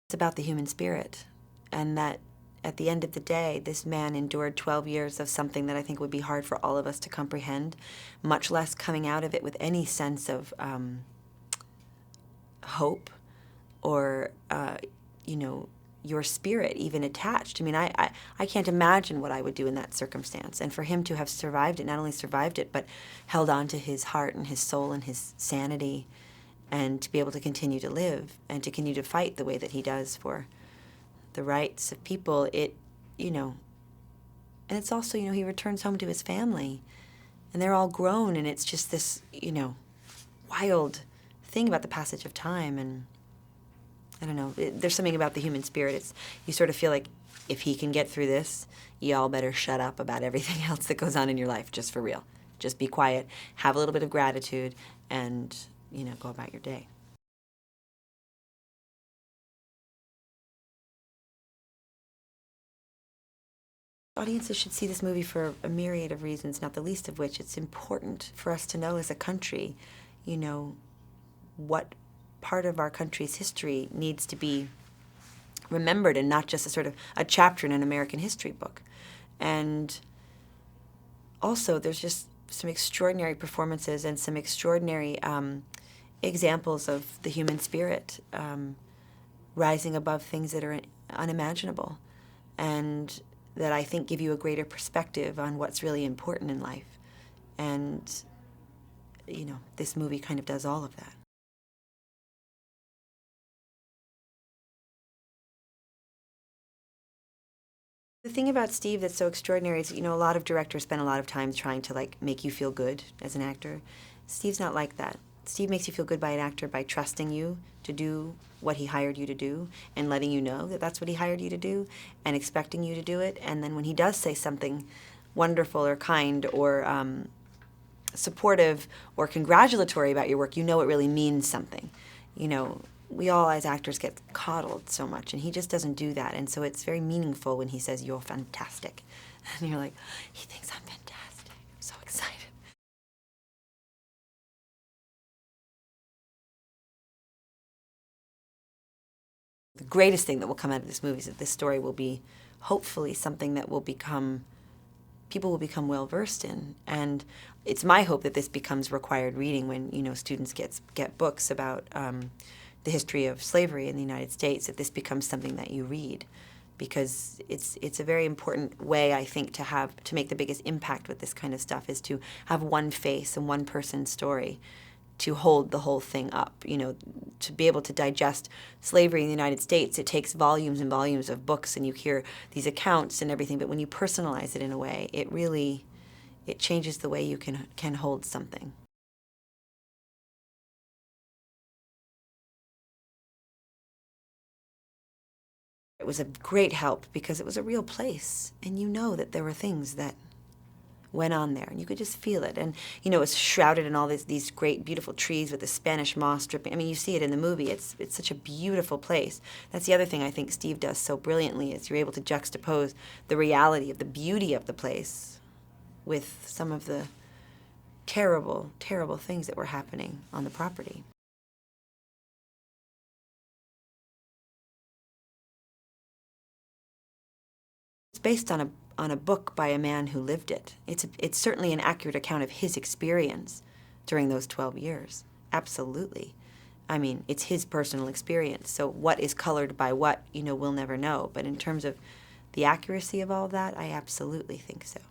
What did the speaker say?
It's about the human spirit, and that at the end of the day, this man endured 12 years of something that I think would be hard for all of us to comprehend, much less coming out of it with any sense of hope or, your spirit even attached. I mean, I can't imagine what I would do in that circumstance. And for him to have survived it, not only survived it, but held on to his heart and his soul and his sanity, and to be able to continue to live and to continue to fight the way that he does for the rights of people, and it's also, he returns home to his family, and they're all grown, and it's just this, wild thing about the passage of time. And I don't know, there's something about the human spirit. You sort of feel like if he can get through this, y'all better shut up about everything else that goes on in your life, just for real. Just be quiet, have a little bit of gratitude, and, go about your day. Audiences should see this movie for a myriad of reasons, not the least of which it's important for us to know as a country, what part of our country's history needs to be remembered and not just a sort of a chapter in an American history book. And also, there's just some extraordinary performances and some extraordinary examples of the human spirit rising above things that are unimaginable, and that I think give you a greater perspective on what's really important in life. And, this movie kind of does all of that. The thing about Steve that's so extraordinary is, a lot of directors spend a lot of time trying to, make you feel good as an actor. Steve's not like that. Steve makes you feel good by an actor by trusting you to do what he hired you to do, and letting you know that that's what he hired you to do, and expecting you to do it. And then when he does say something wonderful or kind or supportive or congratulatory about your work, it really means something. We all as actors get coddled so much, and he just doesn't do that. And so it's very meaningful when he says, "You're fantastic." And you're like, he thinks I'm fantastic. I'm so excited. The greatest thing that will come out of this movie is that this story will be hopefully something that people will become well versed in. And it's my hope that this becomes required reading when, students get books about the history of slavery in the United States, that this becomes something that you read, because it's a very important way, I think, to make the biggest impact with this kind of stuff, is to have one face and one person's story to hold the whole thing up. To be able to digest slavery in the United States, it takes volumes and volumes of books, and you hear these accounts and everything, but when you personalize it in a way, it changes the way you can hold something. It was a great help because it was a real place, and that there were things that went on there, and you could just feel it. And it was shrouded in all these great, beautiful trees with the Spanish moss dripping. I mean, you see it in the movie. It's such a beautiful place. That's the other thing I think Steve does so brilliantly, is you're able to juxtapose the reality of the beauty of the place with some of the terrible, terrible things that were happening on the property. It's based on a book by a man who lived it. It's certainly an accurate account of his experience during those 12 years. Absolutely. I mean, it's his personal experience. So what is colored by what, we'll never know. But in terms of the accuracy of all of that, I absolutely think so.